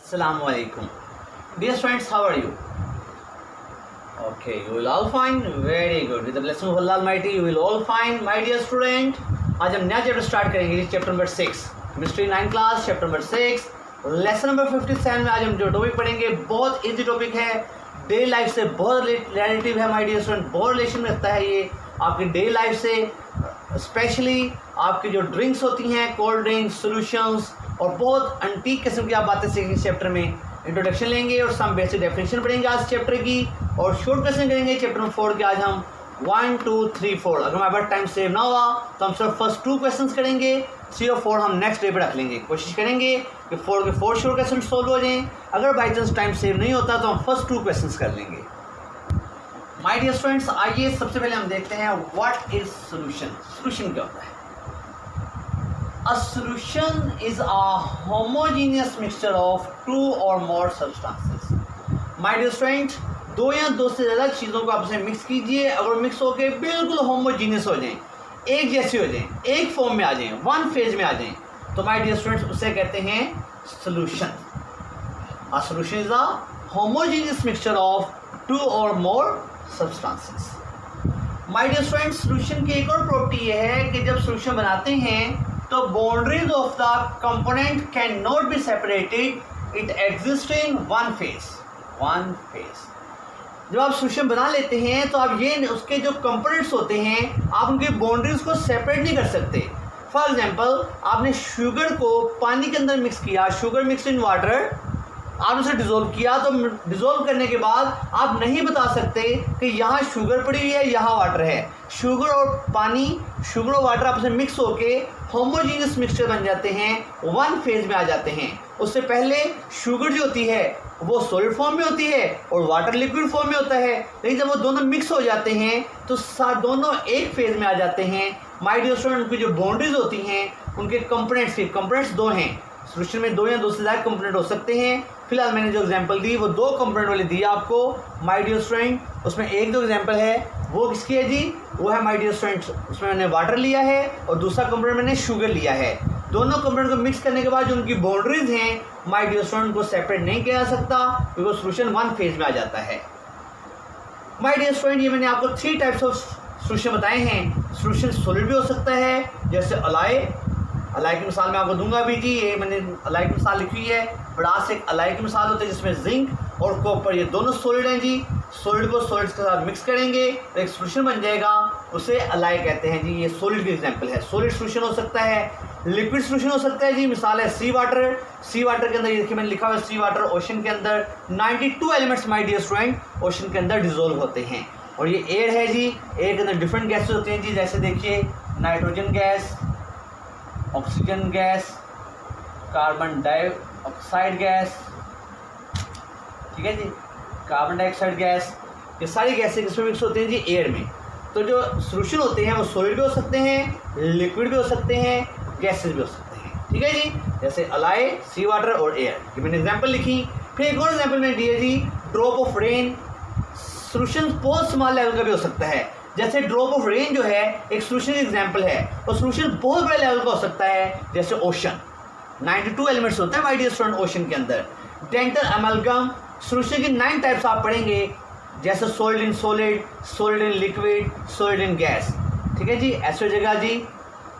Assalamu alaikum. Dear friends, how are you? Okay, you will all fine. Very good. With the blessing of Allah Almighty, you will all fine. My dear student, आज हम नया chapter start करेंगे, chapter number 6, chemistry 9 class, chapter number 6, lesson number 57 में आज हम जो topic पढ़ेंगे बहुत इजी टॉपिक है, डेली लाइफ से बहुत रिलेटिव है माय डियर स्टूडेंट, बहुत रिलेशन रखता है ये आपकी डेली लाइफ से, स्पेशली आपकी जो ड्रिंक्स होती हैं, कोल्ड ड्रिंक्स, सॉल्यूशंस और बहुत एंटीक किस्म की आप बातें सीखेंगे चैप्टर में। इंट्रोडक्शन लेंगे और सम बेसिक डेफिनेशन पढ़ेंगे आज चैप्टर की और शॉर्ट क्वेश्चन करेंगे चैप्टर नंबर 4 के। आज हम 1 2 3 4 अगर हमारे पास टाइम सेव ना हुआ तो हम सिर्फ फर्स्ट 2 क्वेश्चंस करेंगे, 3 और 4 हम नेक्स्ट डे पर रख लेंगे। कोशिश करेंगे कि 4 के 4 शॉर्ट क्वेश्चन सोल्व हो जाएं। अगर बाई चांस टाइम सेव नहीं होता तो हम फर्स्ट 2 क्वेश्चंस कर लेंगे। माय डियर स्टूडेंट्स, आइए सबसे पहले हम देखते हैं व्हाट इज सोल्यूशन। सोल्यूशन क्या होता है? A solution is a homogeneous mixture of 2 or more substances. My dear friend, दो या दो से ज़्यादा चीज़ों को आपस में मिक्स कीजिए, अगर मिक्स होके बिल्कुल होमोजीनियस हो जाएं, एक जैसे हो जाएं, एक फॉर्म में आ जाएं, वन फेज में आ जाएं, तो माय डियर स्टूडेंट्स उसे कहते हैं solution. A solution is a homogeneous mixture of 2 or more substances. My dear friends, solution की एक और प्रॉपर्टी ये है कि जब सोल्यूशन बनाते हैं तो boundaries of the component can not be separated, it exist in one phase. जब आप सोल्यूशन बना लेते हैं तो आप ये उसके जो कंपोनेंट्स होते हैं आप उनकी बाउंड्रीज को सेपरेट नहीं कर सकते। फॉर एग्जांपल, आपने शुगर को पानी के अंदर मिक्स किया, शुगर मिक्स इन वाटर, आपने उसे डिज़ोल्व किया, तो डिज़ोल्व करने के बाद आप नहीं बता सकते कि यहाँ शुगर पड़ी हुई है, यहाँ वाटर है। शुगर और पानी, शुगर और वाटर आपस में मिक्स होके होमोजीनियस मिक्सचर बन जाते हैं, वन फेज में आ जाते हैं। उससे पहले शुगर जो होती है वो सॉलिड फॉर्म में होती है और वाटर लिक्विड फॉर्म में होता है, लेकिन जब वो दोनों मिक्स हो जाते हैं तो दोनों एक फेज में आ जाते हैं। माय डियर स्टूडेंट, उनकी जो बाउंड्रीज होती हैं उनके कंपोनेंट्स दो हैं। सोल्यूशन में दो या दो से ज़्यादा कंपोनेंट हो सकते हैं। फिलहाल मैंने जो एग्जांपल दी वो 2 कंपोनेंट वाली दी आपको माय डियर स्टूडेंट। उसमें एक दो एग्जांपल है, वो किसकी है जी? वो है माय डियर स्टूडेंट, उसमें मैंने वाटर लिया है और दूसरा कंपोनेंट मैंने शुगर लिया है। दोनों कंपोनेंट को मिक्स करने के बाद जो उनकी बाउंड्रीज हैं माय डियर स्टूडेंट को सेपरेट नहीं किया जा सकता क्योंकि सोल्यूशन वन फेज में आ जाता है। माय डियर स्टूडेंट, ये मैंने आपको 3 टाइप्स ऑफ सोल्यूशन बताए हैं। सोल्यूशन सॉलिड भी हो सकता है, जैसे अलाई की मिसाल मैं आपको दूंगा भी जी। ये मैंने अलाई की मिसाल लिखी हुई है, ब्रास एक अलाई की मिसाल होती है जिसमें जिंक और कॉपर ये दोनों सॉलिड हैं जी। सॉलिड को सॉलिड्स के साथ मिक्स करेंगे तो एक सोल्यूशन बन जाएगा, उसे अलाई कहते हैं जी। ये सॉलिड की एग्जांपल है। सॉलिड सोल्यूशन हो सकता है, लिक्विड सोल्यूशन हो सकता है जी। मिसाल है सी वाटर। सी वाटर के अंदर ये देखिए मैंने लिखा हुआ है सी वाटर, ओशन के अंदर 92 elements my dear student ocean के अंदर डिजोल्व होते हैं। और ये एयर है जी, एयर के अंदर डिफरेंट गैसेज होते हैं जी, जैसे देखिए nitrogen gas, oxygen gas, carbon dioxide gas, ठीक है जी, कार्बन डाइऑक्साइड गैस, ये सारी गैसें किसमें मिक्स होती हैं जी? एयर में। तो जो सोल्यूशन होते हैं वो सॉलिड भी हो सकते हैं, लिक्विड भी हो सकते हैं, गैसेज भी हो सकते हैं, ठीक है जी। जैसे अलाई, सी वाटर और एयर, ये मैंने एग्जांपल लिखी। फिर एक और एग्जांपल मैंने दिया जी, ड्रॉप ऑफ रेन। सोल्यूशन बहुत स्मॉल लेवल का भी हो सकता है, जैसे ड्रॉप ऑफ रेन जो है एक सोल्यूशन एग्जांपल है, और सोल्यूशन बहुत बड़े लेवल का हो सकता है, जैसे ओशन। 92 एलिमेंट्स होते हैं माय डियर स्टूडेंट ओशन के अंदर। डेंटल अमलगम, सोल्यूशन की 9 टाइप्स आप पढ़ेंगे, जैसे solid in solid, solid in liquid, solid in gas, ठीक है जी। ऐसे जगह जी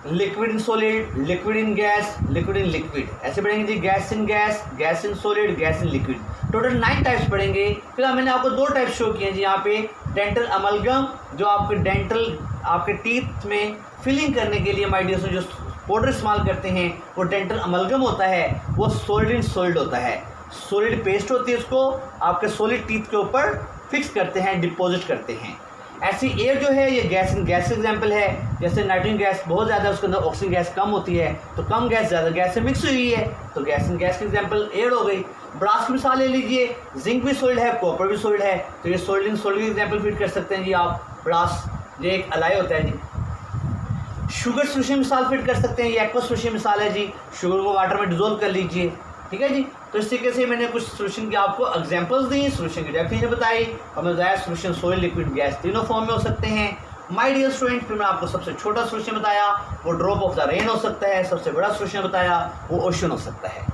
liquid in solid, liquid in gas, liquid in liquid, ऐसे पढ़ेंगे जी। Gas in gas, gas in solid, gas in liquid, total 9 types पढ़ेंगे। फिर मैंने आपको 2 टाइप शो किए हैं जी यहाँ पे। डेंटल अमलगम, जो आपके डेंटल आपके टीथ में फिलिंग करने के लिए माय डियर जो पाउडर इस्तेमाल करते हैं वो डेंटल अमलगम होता है, वो सॉलिड इन सॉलिड होता है। सॉलिड पेस्ट होती है, उसको आपके सॉलिड टीथ के ऊपर फिक्स करते हैं, डिपॉजिट करते हैं। ऐसी एयर जो है ये गैस इन गैस एग्जाम्पल है, जैसे नाइट्रोजन गैस बहुत ज़्यादा, उसके अंदर ऑक्सीजन गैस कम होती है, तो कम गैस ज़्यादा गैस से मिक्स हुई है, तो गैस इन गैस की एग्जाम्पल एयर हो गई। ब्रास की मिसाल ले लीजिए, जिंक भी सॉलिड है, कॉपर भी सॉलिड है, तो ये सॉलिड इन सॉलिड की एग्जाम्पल फिट कर सकते हैं जी आप। ब्रास ये एक अलाई होता है जी। शुगर सोल्यूशन मिसाल फिट कर सकते हैं, ये एक्वा सोल्यूशन मिसाल है जी। शुगर को वाटर में डिजोल्व कर लीजिए, ठीक है जी। तो इस तरीके से मैंने कुछ सोल्यूशन की आपको एग्जांपल्स दी, सोल्यूशन की डेफिनेशन बताई, और मैं बताया सोल्यूशन सॉलिड, लिक्विड, गैस तीनों फॉर्म में हो सकते हैं माय डियर स्टूडेंट। फिर मैं आपको सबसे छोटा सोल्यूशन बताया, वो ड्रॉप ऑफ द रेन हो सकता है। सबसे बड़ा सोल्यूशन बताया वो ओशन हो सकता है।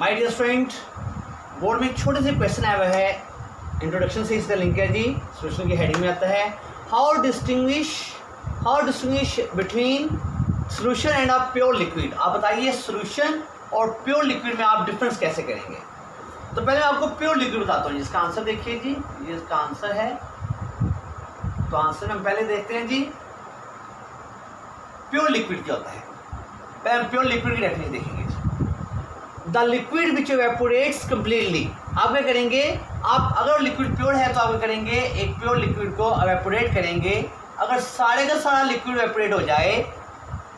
माय डियर स्टूडेंट, बोर्ड में एक छोटे से क्वेश्चन आया हुआ है, इंट्रोडक्शन से इसका लिंक है जी, सॉल्यूशन की हेडिंग में आता है how distinguish between solution and a pure liquid. आप बताइए सॉल्यूशन और प्योर लिक्विड में आप डिफरेंस कैसे करेंगे। तो पहले मैं आपको प्योर लिक्विड बताता हूँ, जिसका आंसर देखिए जी, ये इसका आंसर है। तो आंसर हम पहले देखते हैं जी, प्योर लिक्विड क्या होता है। पहले हम प्योर लिक्विड की डेफिनेशन देखेंगे। The liquid which evaporates completely. आप क्या करेंगे, आप अगर लिक्विड प्योर है तो आप क्या करेंगे, एक प्योर लिक्विड को इवेपोरेट करेंगे। अगर सारे का सारा लिक्विड इवेपोरेट हो जाए,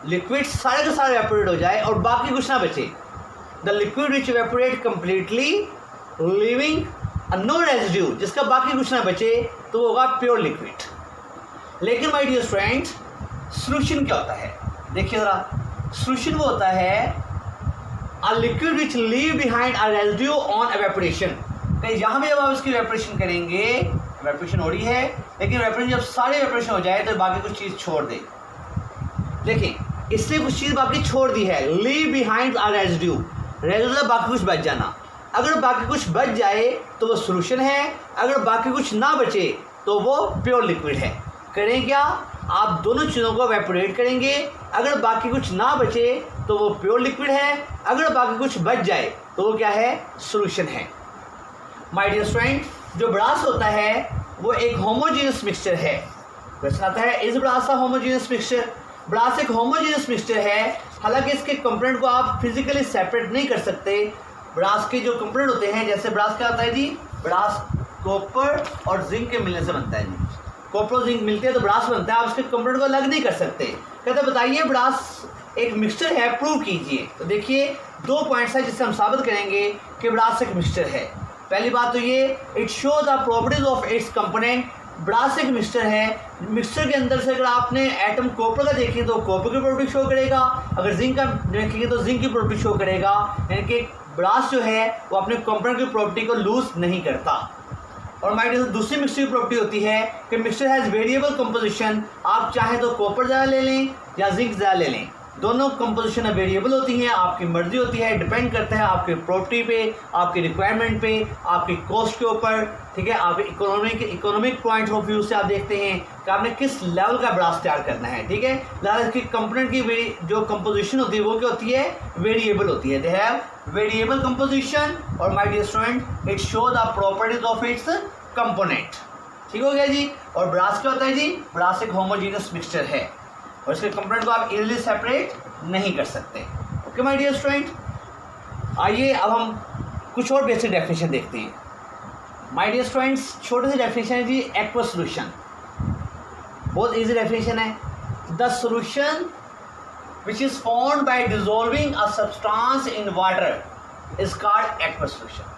लिक्विड सारे का सारा इवेपोरेट हो जाए और बाकी कुछ ना बचे, the liquid which evaporate completely living no residue, जिसका बाकी कुछ ना बचे, तो वो होगा प्योर लिक्विड। लेकिन माय डियर फ्रेंड्स, सॉल्यूशन क्या होता है, देखिए जरा। सॉल्यूशन वो होता है a liquid which leave behind a residue on evaporation। यहाँ भी जब आप इसकी evaporation करेंगे, evaporation हो रही है, लेकिन evaporation जब सारी evaporation हो जाए तो बाकी कुछ चीज़ छोड़ दे। देखिए, इसने कुछ चीज़ बाकी छोड़ दी है, leave behind a residue। residue बाकी कुछ बच जाना। अगर बाकी कुछ बच जाए तो वो solution है, अगर बाकी कुछ ना बचे तो वो pure liquid है। करें क्या, आप दोनों चीज़ों को evaporate करेंगे। अगर बाकी कुछ ना बचे तो वो प्योर लिक्विड है, अगर बाकी कुछ बच जाए तो वो क्या है, सॉल्यूशन है। माय डियर स्टूडेंट, जो ब्रास होता है वो एक होमोजेनियस मिक्सचर है। क्वेश्चन आता है, is brass a homogeneous mixture. Brass एक होमोजेनियस मिक्सचर है, हालांकि इसके कंपोनेंट को आप फिजिकली सेपरेट नहीं कर सकते। ब्रास के जो कंपोनेंट होते हैं, जैसे ब्रास क्या होता है जी, ब्रास कॉपर और जिंक के मिलने से बनता है जी। कॉपर और जिंक मिलते हैं तो ब्रास बनता है, आप उसके कंपोनेंट को अलग नहीं कर सकते। कहते बताइए ब्रास एक मिक्सचर है, प्रूव कीजिए। तो देखिए 2 पॉइंट्स है जिससे हम साबित करेंगे कि ब्रास एक मिक्सचर है। पहली बात तो ये, it show the properties of its component. Brass एक मिक्सचर है, मिक्सचर के अंदर से अगर आपने एटम कॉपर का देखें तो कॉपर की प्रॉपर्टी शो करेगा, अगर जिंक का देखेंगे तो जिंक की प्रॉपर्टी शो करेगा। यानी कि ब्रास जो है वो अपने कंपोनेंट की प्रॉपर्टी को लूज नहीं करता। और माइट दूसरी मिक्सचर की प्रॉपर्टी होती है कि मिक्सचर हैज़ वेरिएबल कंपोजिशन। आप चाहें तो कॉपर ज़्यादा ले लें या जिंक ज़्यादा ले लें, दोनों कंपोजिशन वेरिएबल होती हैं, आपकी मर्जी होती है, डिपेंड करता है आपके प्रॉपर्टी पे, आपकी रिक्वायरमेंट पे, आपकी कॉस्ट के ऊपर, ठीक है। आप इकोनॉमिक पॉइंट ऑफ व्यू से आप देखते हैं कि आपने किस लेवल का ब्रास तैयार करना है, ठीक है। लिहाजा इसकी कंपोनेंट की जो कंपोजिशन होती है वो क्या होती है, वेरिएबल होती है। दे हैव वेरिएबल कंपोजिशन और my dear student, it show the properties of its component. ठीक हो गया जी। और ब्रास क्या होता है जी, ब्रास एक होमोजेनियस मिक्सचर है और इसके कंपोनेंट को आप इजीली सेपरेट नहीं कर सकते। ओके माय डियर स्टूडेंट, आइए अब हम कुछ और बेसिक डेफिनेशन देखते हैं। माय डियर स्टूडेंट्स, छोटे से डेफिनेशन है जी, एक्वा सॉल्यूशन। बहुत इजी डेफिनेशन है। The solution which is formed by dissolving a substance in water is called aqua solution.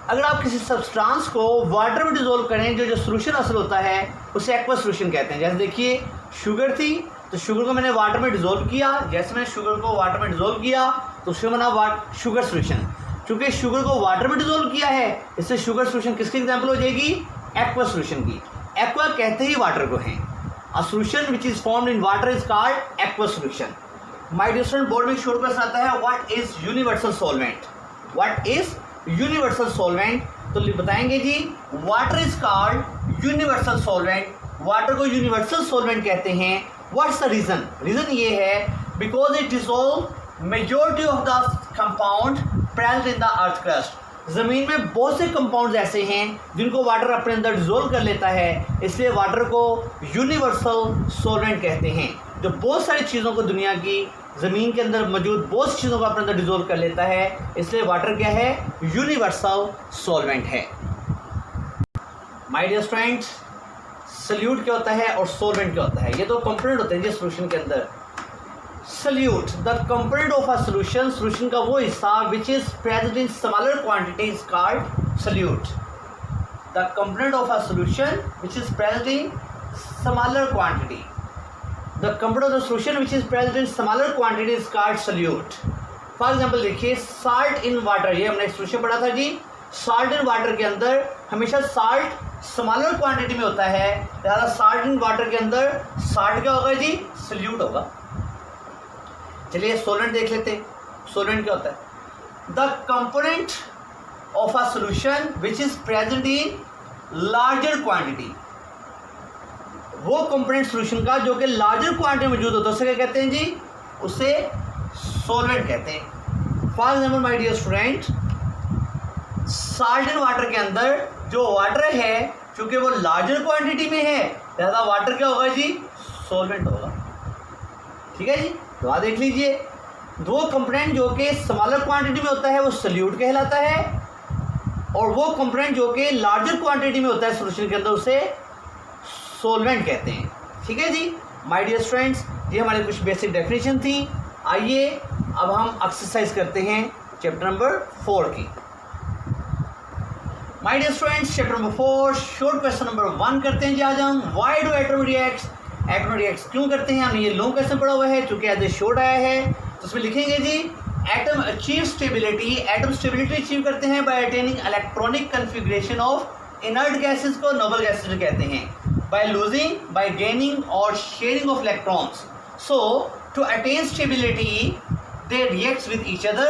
अगर आप किसी सब्सटेंस को वाटर में डिसॉल्व करें, जो सॉल्यूशन असल होता है उसे एक्वा सॉल्यूशन कहते हैं। जैसे देखिए शुगर थी, तो शुगर को मैंने वाटर में डिसॉल्व किया, जैसे मैंने शुगर को वाटर में डिसॉल्व किया तो उसमें बना शुगर सॉल्यूशन। चूँकि शुगर को वाटर में डिसॉल्व किया है, इससे शुगर सॉल्यूशन किसकी एग्जांपल हो जाएगी, एक्वा सॉल्यूशन की। एक्वा कहते ही वाटर को हैं। A solution which is formed in water is called aqua solution. My dear student, board में एक शॉर्ट क्वेश्चन आता है, what is universal solvent. What is universal solvent, तो बताएंगे जी, water is called universal solvent. Water को universal solvent कहते हैं। व्हाट्स द रीजन, रीजन ये है, because it dissolve majority of the compound present in the earth crust. ज़मीन में बहुत से कंपाउंड्स ऐसे हैं जिनको वाटर अपने अंदर डिसॉल्व कर लेता है, इसलिए वाटर को यूनिवर्सल सॉल्वेंट कहते हैं। जो बहुत सारी चीज़ों को, दुनिया की ज़मीन के अंदर मौजूद बहुत सी चीज़ों को अपने अंदर डिसॉल्व कर लेता है, इसलिए वाटर क्या है, यूनिवर्सल सॉल्वेंट है। माय डियर स्टूडेंट्स, सल्यूट क्या होता है और सॉल्वेंट क्या होता है, ये दो कंपोनेंट होते हैं जिस सॉल्यूशन के अंदर। Solute, the component of a solution, solution का वो हिस्सा which is present in smaller quantity is called solute. The component of a solution which is present in smaller quantity, the component of the solution which is present in smaller quantity is called solute. For example देखिए, salt in water, ये हमने solution पढ़ा था जी। Salt in water के अंदर हमेशा salt smaller quantity में होता है, लिहाजा साल्ट इन वाटर के अंदर साल्ट क्या होगा जी, सल्यूट होगा। चलिए सोलेंट देख लेते हैं। सोलेंट क्या होता है, the component of a solution which is present in larger quantity, वो कंपोनेंट सॉल्यूशन का जो कि लार्जर क्वांटिटी में मौजूद होता है उसे क्या कहते हैं जी, उसे सॉल्वेंट कहते हैं। For example my dear student, salt and water के अंदर जो वाटर है चूंकि वो लार्जर क्वांटिटी में है, लिहाजा वाटर क्या होगा जी, सॉल्वेंट होगा। ठीक है जी, तो आप देख लीजिए, दो कंपोनेंट जो कि स्मॉलर क्वांटिटी में होता है वो सॉल्यूट कहलाता है, और वो कंपोनेंट जो कि लार्जर क्वांटिटी में होता है सॉल्यूशन के अंदर उसे सॉल्वेंट कहते हैं। ठीक है जी माय डियर स्टूडेंट्स, ये हमारी कुछ बेसिक डेफिनेशन थी। आइए अब हम एक्सरसाइज करते हैं चैप्टर नंबर 4 की। My dear students, chapter number 4 short question number 1 करते हैं जी आज हम। Why do atom reacts, atom reacts क्यों करते हैं, हमने ये लॉन्ग क्वेश्चन पढ़ा हुआ है चूंकि एज ए शॉर्ट आया है, तो उसमें लिखेंगे जी atom achieve stability, atom stability achieve करते हैं by attaining electronic configuration of inert gases को नोबल गैसेस कहते हैं, by losing, by gaining or sharing of electrons. So to attain stability they react with each other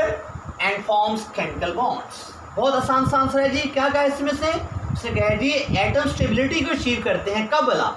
and forms chemical bonds. बहुत आसान सा answer है जी। क्या कहा इसमें से, उसने कहा है जी एटम स्टेबिलिटी को अचीव करते हैं कब भला,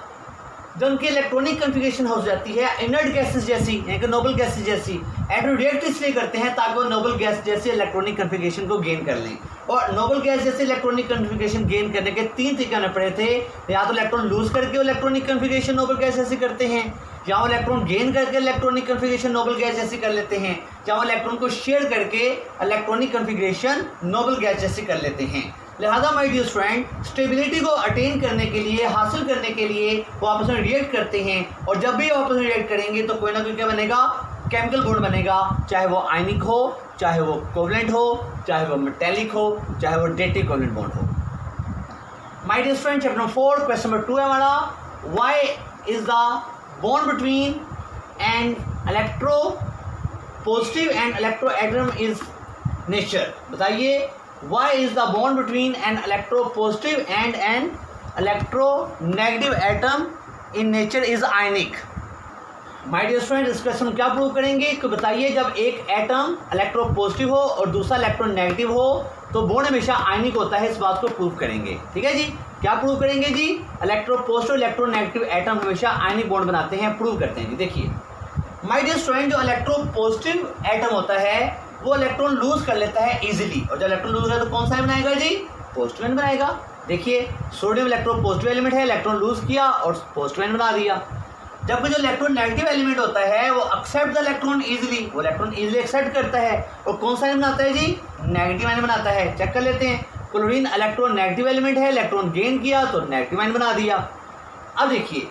जब उनकी इलेक्ट्रॉनिक कन्फिग्रेशन हो जाती है इनर्ट गैसेस जैसी, यानी कि नोबल गैसेस जैसी। एटम रिएक्ट इसलिए करते हैं ताकि वो नोबल गैस जैसी इलेक्ट्रॉनिक कन्फिग्रेशन को गेन कर लें, और नोबल गैस जैसे इलेक्ट्रॉनिक कन्फिग्रेशन गेन करने के 3 तरीके आने पड़े थे, या तो इलेक्ट्रॉन लूज करके इलेक्ट्रॉनिक कन्फिग्रेशन नोबल गैस जैसी करते हैं, या वो इलेक्ट्रॉन गेन करके इलेक्ट्रॉनिक कन्फिग्रेशन नोबल गैस जैसी कर लेते हैं, या वो इलेक्ट्रॉन को शेयर करके इलेक्ट्रॉनिक कन्फिग्रेशन नोबल गैस जैसी कर लेते हैं। लिहाजा माय डियर स्टूडेंट, स्टेबिलिटी को अटेन करने के लिए, हासिल करने के लिए वो आपस में रिएक्ट करते हैं, और जब भी वो आपस में रिएक्ट करेंगे तो कोई ना कोई क्या बनेगा, केमिकल बॉन्ड बनेगा, चाहे वो आयनिक हो, चाहे वो कोवलेंट हो, चाहे वो मेटेलिक हो, चाहे वो डेटिक कोवलेंट बॉन्ड हो। My dear student, chapter number 4 question number 2 है हमारा, why is the bond between an electropositive and electro atom is nature. बताइए, why is the bond between an electropositive and an electronegative atom in nature is ionic? My dear student, इस question में क्या prove करेंगे कि बताइए, जब एक atom electropositive हो और दूसरा इलेक्ट्रोनेगेटिव हो तो बॉन्ड हमेशा आयनिक होता है, इस बात को प्रूव करेंगे। ठीक है जी, क्या प्रूव करेंगे जी, इलेक्ट्रोपॉजिटिव इलेक्ट्रोनेगेटिव एटम हमेशा आयनिक बॉन्ड बनाते हैं, प्रूव करते हैं जी। देखिए माय डियर स्टूडेंट, जो इलेक्ट्रोपॉजिटिव एटम होता है वो इलेक्ट्रॉन लूज कर लेता है इजीली, और जब इलेक्ट्रॉन लूज है तो कौन सा बनाएगा जी, पॉजिटिव आयन बनाएगा। देखिए सोडियम इलेक्ट्रो पॉजिटिव एलिमेंट है, इलेक्ट्रॉन लूज किया और पॉजिटिव आयन बना दिया। जबकि जो इलेक्ट्रॉन नेगेटिव एलिमेंट होता है वो एक्सेप्ट द इलेक्ट्रॉन इजीली, वो इलेक्ट्रॉन इजीली एक्सेप्ट करता है, और कौन सा आयन बनाता है जी, नेगेटिव आयन बनाता है। चेक कर लेते हैं, क्लोरीन इलेक्ट्रॉन नेगेटिव एलिमेंट है, इलेक्ट्रॉन गेन किया तो नेगेटिव आयन बना दिया। अब देखिए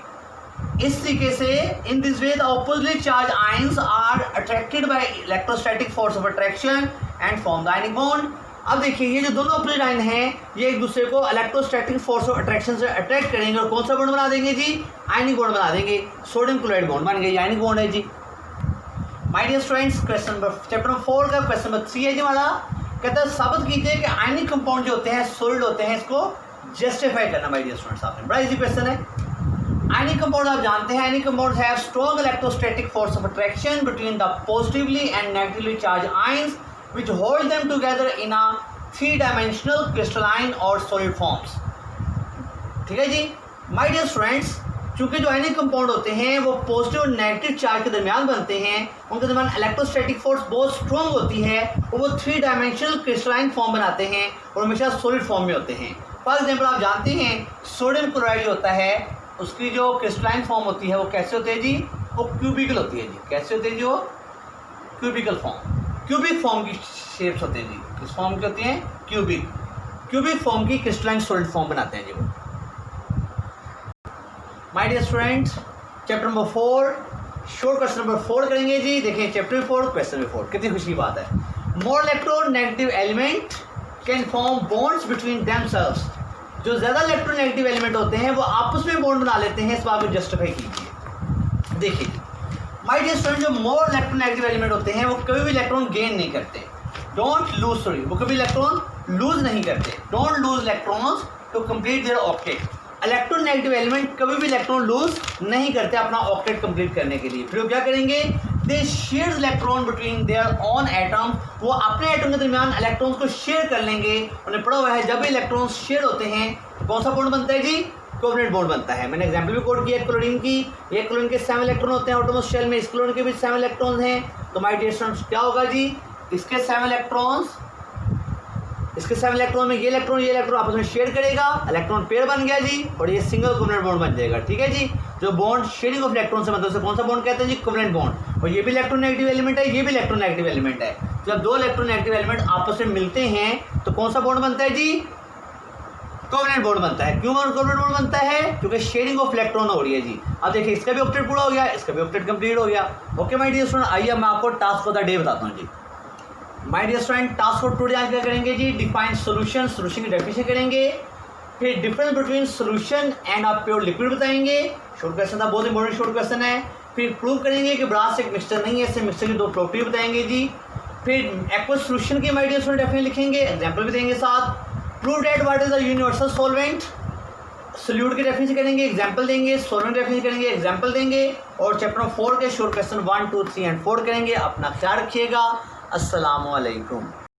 इस तरीके से in this way the oppositely charge ions are attracted by electrostatic force of attraction and form the ionic bond. अब देखिए ये जो दोनों ऑपोजिट आयन हैं ये एक दूसरे को इलेक्ट्रोस्टैटिक फोर्स ऑफ अट्रैक्शन से अट्रैक्ट करेंगे, और कौन सा बॉन्ड बना देंगे जी, आयनिक बॉन्ड बना देंगे। सोडियम क्लोराइड बॉन्ड बन गया, आयनिक बॉन्ड है जी। My dear students, question number chapter number 4 का क्वेश्चन नंबर 3 है जी हमारा। कहता है साबित कीजिए कि आयनिक कंपाउंड जो होते हैं सॉलिड होते हैं, इसको जस्टिफाई करना। माय डियर स्टूडेंट्स, आपने बड़ा इजी क्वेश्चन है। आयनिक कंपाउंड आप जानते हैं, ionic compound have strong electrostatic force of attraction between the positively and negatively charge ions which hold them together in a 3-dimensional crystalline और solid forms. ठीक है जी माय डियर स्टूडेंट्स, चूंकि जो आयनिक कंपाउंड होते हैं वो पॉजिटिव और नेगेटिव चार्ज के दरमियान बनते हैं, उनके दरमियान इलेक्ट्रोस्टैटिक फोर्स बहुत स्ट्रॉन्ग होती है, और वो 3-dimensional क्रिस्टलाइन फॉर्म बनाते हैं और हमेशा सॉलिड फॉर्म में होते हैं। फॉर एग्जाम्पल आप जानते हैं सोडियम क्लोराइड जो होता है उसकी जो क्रिस्टलाइन फॉर्म होती है वो कैसे होती है जी, वो क्यूबिकल होती है जी। कैसे होती है जी, वो क्यूबिकल फॉर्म, क्यूबिक फॉर्म की शेप्स होते हैं जी। किस फॉर्म की होती हैं, क्यूबिक फॉर्म की क्रिस्टलाइन सॉलिड फॉर्म बनाते हैं जी वो। My dear students, chapter number 4 short question number 4 करेंगे जी। देखिए चैप्टर 4 क्वेश्चन नंबर 4, कितनी खुशी की बात है। More electronegative element can form bonds between themselves. जो ज़्यादा इलेक्ट्रोनेगेटिव एलिमेंट होते हैं वो आपस में बॉन्ड बना लेते हैं, इस बात को जस्टिफाई कीजिए। देखिए माय डियर स्टूडेंट, जो मोर इलेक्ट्रोनेगेटिव एलिमेंट होते हैं वो कभी भी इलेक्ट्रॉन गेन नहीं करते, डोंट लूज, सॉरी वो कभी इलेक्ट्रॉन लूज नहीं करते, don't lose electrons to complete their octet. Electronegative element कभी भी इलेक्ट्रॉन लूज नहीं करते अपना ऑक्टेट कंप्लीट करने के लिए। फिर वो क्या करेंगे, they share electron between their own atom, वो अपने एटम के दरमियान इलेक्ट्रॉन्स को शेयर कर लेंगे। उन्हें पढ़ा हुआ है जब भी इलेक्ट्रॉन्स शेयर होते हैं तो कौन सा बॉन्ड बनता है जी, कोवलेंट बॉन्ड बनता है। मैंने एग्जांपल भी कोट किया क्लोरीन की, एक क्लोरीन के 7 इलेक्ट्रॉन होते हैं ऑटोमोस्ट शेल में, इस क्लोरीन के भी 7 इलेक्ट्रॉन्स हैं। तो माय डियर स्टूडेंट्स क्या होगा जी, इसके 7 इलेक्ट्रॉन्स, इसके 7 इलेक्ट्रॉन में ये इलेक्ट्रॉन आपस में शेयर करेगा, इलेक्ट्रॉन पेयर बन गया जी, और ये सिंगल कोवलेंट बॉन्ड बन जाएगा। ठीक है जी, जो बॉन्ड शेयरिंग ऑफ इलेक्ट्रॉन से मतलब कौन सा बॉन्ड कहते हैं जी, कोवलेंट बॉन्ड। और ये भी इलेक्ट्रोनेगेटिव एलिमेंट है, ये भी इलेक्ट्रोनेगेटिव एलिमेंट है। जब दो इलेक्ट्रोनेगेटिव एलिमेंट आपस में मिलते हैं तो कौन सा बॉन्ड बनता है जी, कोवलेंट बॉन्ड बनता है। क्यों कोवलेंट बॉन्ड बनता है, क्योंकि शेयरिंग ऑफ इलेक्ट्रॉन हो रही है जी। अब देखिए इसका भी ऑक्टेट पूरा हो गया, इसका भी ऑक्टेट कंप्लीट हो गया। ओके माय डियर स्टूडेंट, आइए मैं आपको टास्क ऑफ द डे बताता हूँ जी। My dear student, task for today आज क्या करेंगे जी, डिफाइन सॉल्यूशन, सॉल्यूशन की डेफिनेशन करेंगे, फिर difference between solution and a pure liquid बताएंगे। शॉर्ट क्वेश्चन था, बहुत इंपॉर्टेंट शॉर्ट क्वेश्चन है। फिर प्रूव करेंगे कि ब्रास एक मिक्सचर नहीं है, इससे मिक्सचर की दो प्रॉपर्टी बताएंगे जी। फिर एक्वस सॉल्यूशन की माय डियर स्टूडेंट डेफिनेशन लिखेंगे, एग्जांपल भी देंगे साथ। Prove that what is the universal solvent, solute की डेफिनेशन करेंगे, एग्जांपल देंगे। सॉल्वेंट डेफिनेशन करेंगे, एग्जांपल देंगे। और चैप्टर 4 के शॉर्ट क्वेश्चन 1, 2, 3 एंड 4 करेंगे। अपना ख्याल रखिएगा। अस्सलामु अलैकुम।